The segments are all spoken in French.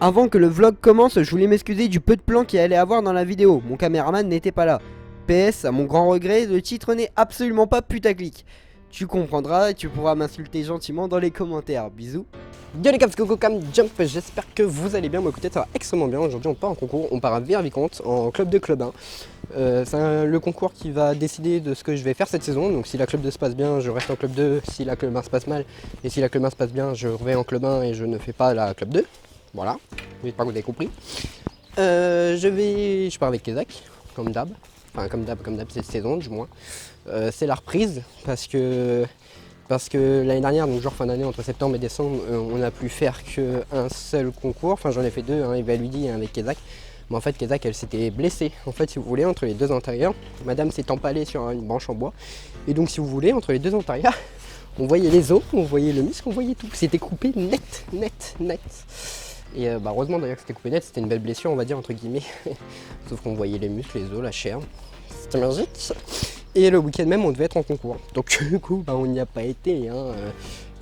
Avant que le vlog commence, je voulais m'excuser du peu de plans qu'il allait avoir dans la vidéo. Mon caméraman n'était pas là. PS, à mon grand regret, le titre n'est absolument pas putaclic. Tu comprendras et tu pourras m'insulter gentiment dans les commentaires. Bisous. Yo les caps, Coco Cam Jump, j'espère que vous allez bien. Moi écoutez, ça va extrêmement bien. Aujourd'hui on part en concours, on part à Villers-Vicomte en club de club 1. C'est le concours qui va décider de ce que je vais faire cette saison. Donc si la club 2 se passe bien, je reste en club 2. Si la club 1 se passe mal, et si la club 1 se passe bien, je reviens en club 1 et je ne fais pas la club 2. Voilà, j'espère que vous avez compris. Je pars avec Kezak, comme d'hab. Enfin comme d'hab cette saison du moins. C'est la reprise parce que l'année dernière, donc genre fin d'année, entre septembre et décembre, on n'a pu faire qu'un seul concours. Enfin j'en ai fait deux, un avec Valudi et un avec Kezak. Mais en fait Kezak elle s'était blessée. En fait si vous voulez, entre les deux antérieurs, madame s'est empalée sur une branche en bois. Et donc si vous voulez, entre les deux antérieurs, on voyait les os, on voyait le muscle, on voyait tout. C'était coupé net. Et heureusement d'ailleurs que c'était coupé net, c'était une belle blessure on va dire entre guillemets. Sauf qu'on voyait les muscles, les os, la chair. C'était magique. Et le week-end même on devait être en concours. Donc du coup on n'y a pas été, hein,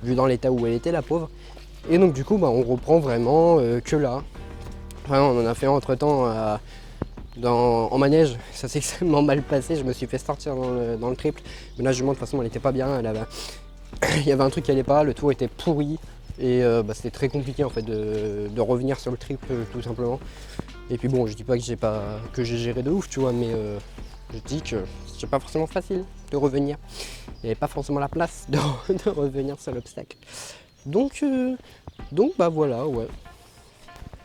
vu dans l'état où elle était la pauvre. Et donc du coup on reprend vraiment que là. Enfin, on en a fait entre temps en manège, ça s'est extrêmement mal passé, je me suis fait sortir dans le triple. Mais là jument de toute façon elle était pas bien, il y avait un truc qui allait pas, le tour était pourri. Et c'était très compliqué en fait de revenir sur le triple tout simplement. Et puis bon je dis pas que j'ai géré de ouf tu vois, mais je dis que c'est pas forcément facile de revenir. Il n'y avait pas forcément la place de revenir sur l'obstacle. Donc voilà, ouais.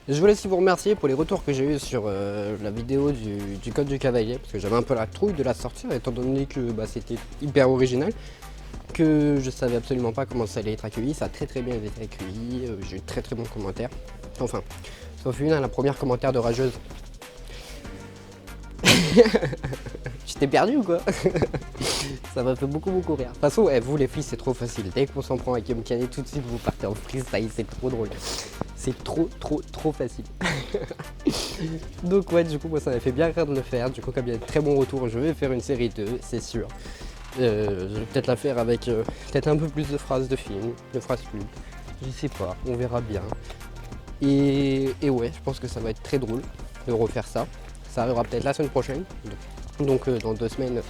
Je voulais aussi vous remercier pour les retours que j'ai eu sur la vidéo du Code du Cavalier, parce que j'avais un peu la trouille de la sortir, étant donné que c'était hyper original, que je savais absolument pas comment ça allait être accueilli. Ça a très bien été accueilli, j'ai eu très bons commentaires. Enfin, sauf la première commentaire de rageuse. J'étais perdu ou quoi? Ça m'a fait beaucoup rire. De toute façon, vous les filles c'est trop facile. Dès qu'on s'en prend avec Guillaume Canet, tout de suite vous partez en freestyle, c'est trop drôle. C'est trop facile. Donc ouais, du coup moi ça m'a fait bien rire de le faire. Du coup comme il y a de très bons retours, je vais faire une série 2, c'est sûr. Je vais peut-être la faire avec peut-être un peu plus de phrases de film, de phrases pub. Je sais pas, on verra bien. Et ouais, je pense que ça va être très drôle de refaire ça. Ça arrivera peut-être la semaine prochaine. Donc dans 2 semaines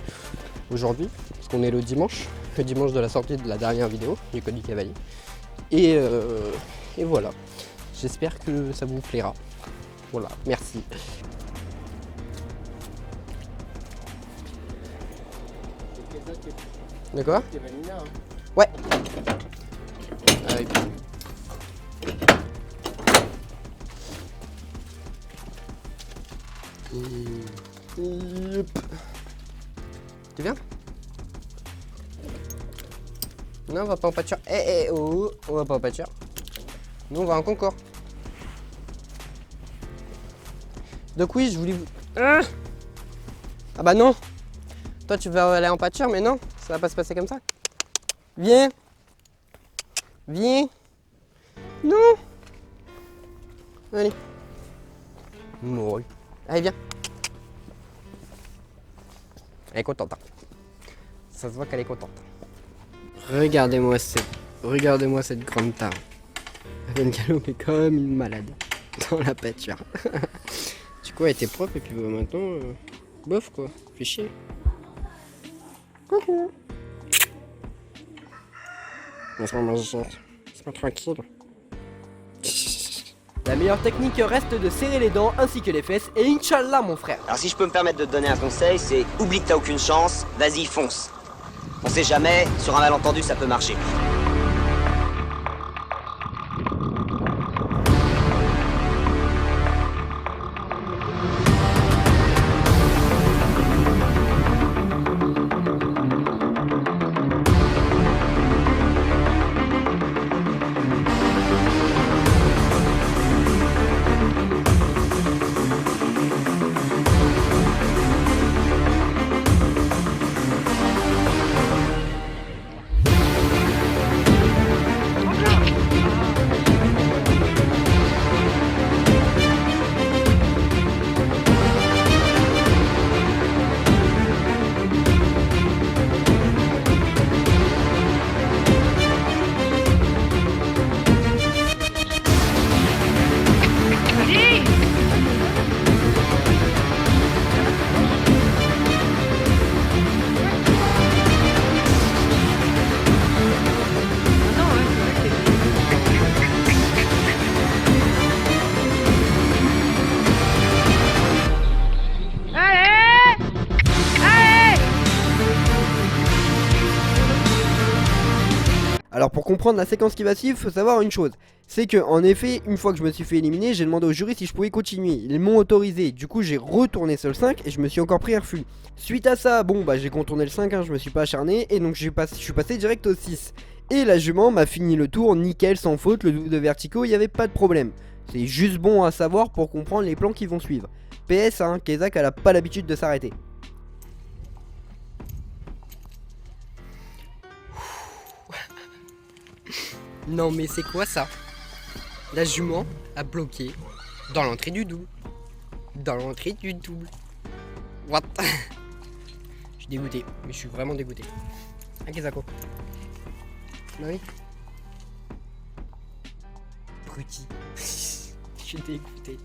aujourd'hui, parce qu'on est le dimanche de la sortie de la dernière vidéo du Code du Cavalier. Et voilà, j'espère que ça vous plaira. Voilà, merci. De quoi? Ouais. Yep. Tu viens? Non, on va pas en pâture. Oh, on va pas en pâture. Nous, on va en concours. Donc oui, je voulais vous... Ah bah non. Toi, tu veux aller en pâture, mais non, ça va pas se passer comme ça. Viens. Non. Allez. Non. Allez, viens. Elle est contente. Hein. Ça se voit qu'elle est contente. Regardez-moi cette grande tare. Elle vient de galoper comme une malade dans la pâture. Du coup, elle était propre et puis maintenant, bof quoi, fait chier. Coucou. Laisse-moi manger, laisse-moi tranquille. La meilleure technique reste de serrer les dents ainsi que les fesses et Inch'Allah mon frère. Alors si je peux me permettre de te donner un conseil, c'est oublie que t'as aucune chance, vas-y fonce. On sait jamais, sur un malentendu ça peut marcher. Alors pour comprendre la séquence qui va suivre, faut savoir une chose. C'est que en effet, une fois que je me suis fait éliminer, j'ai demandé au jury si je pouvais continuer. Ils m'ont autorisé, du coup j'ai retourné sur le 5 et je me suis encore pris un refus. Suite à ça, bon bah j'ai contourné le 5, hein, je me suis pas acharné et donc je suis passé direct au 6. Et la jument m'a fini le tour nickel, sans faute, le double de verticaux, il n'y avait pas de problème. C'est juste bon à savoir pour comprendre les plans qui vont suivre. PS, hein, Kezak elle a pas l'habitude de s'arrêter. Non mais c'est quoi ça? La jument a bloqué dans l'entrée du double. Dans l'entrée du double. What? Je suis dégoûté, mais je suis vraiment dégoûté. Ah, Kezako. Bah oui. Bruti. Je suis dégoûté.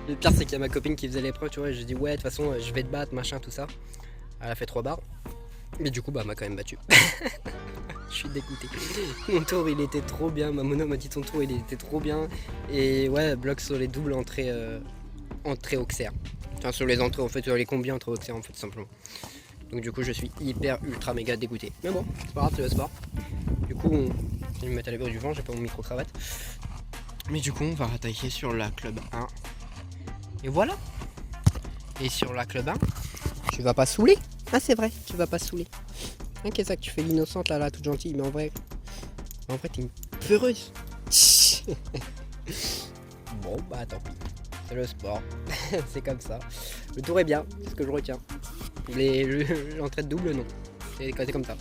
Le pire c'est qu'il y a ma copine qui faisait l'épreuve, tu vois, et je dis ouais de toute façon je vais te battre, machin, tout ça. Elle a fait 3 barres. Mais du coup bah elle m'a quand même battu. Je suis dégoûté. Mon tour il était trop bien, ma mono m'a dit ton tour il était trop bien. Et ouais, bloc sur les doubles entrées Auxerre. Enfin sur les entrées en fait, sur les combis entrées Auxerre en fait tout simplement. Donc du coup je suis hyper ultra méga dégoûté. Mais bon, c'est pas grave, c'est le sport. Du coup je vais me mettre à l'abri du vent, j'ai pas mon micro cravate. Mais du coup on va attaquer sur la club 1. Et voilà. Et sur la club 1, tu vas pas saouler. Ah c'est vrai, tu vas pas saouler. Hein, qu'est-ce que tu fais l'innocente là, toute gentille, mais en vrai t'es une peureuse. Bon bah tant pis, c'est le sport, c'est comme ça. Le tour est bien, c'est ce que je retiens. L'entrée de double non, c'est comme ça.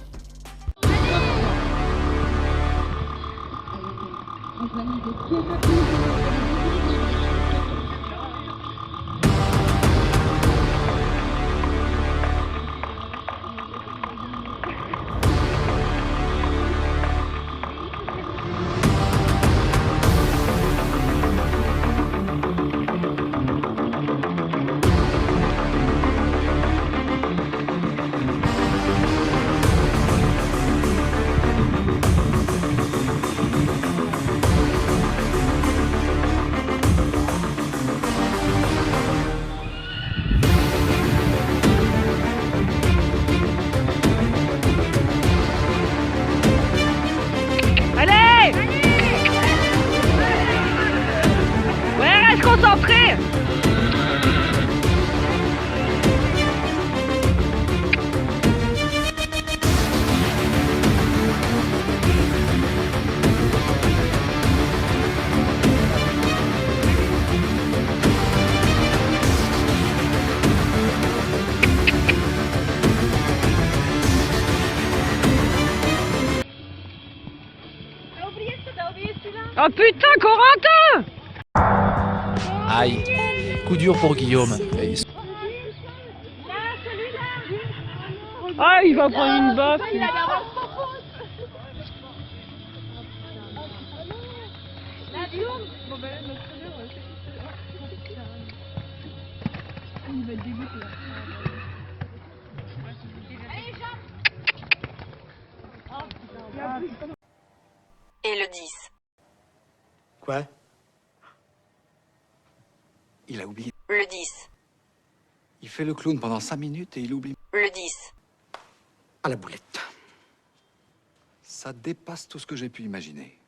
Concentré. Oh putain, Corentin! Aïe, coup dur pour Guillaume. Ah, il va prendre une baffe. Et le 10. Quoi? Il a oublié. Le 10. Il fait le clown pendant 5 minutes et il oublie. Le 10. À la boulette. Ça dépasse tout ce que j'ai pu imaginer.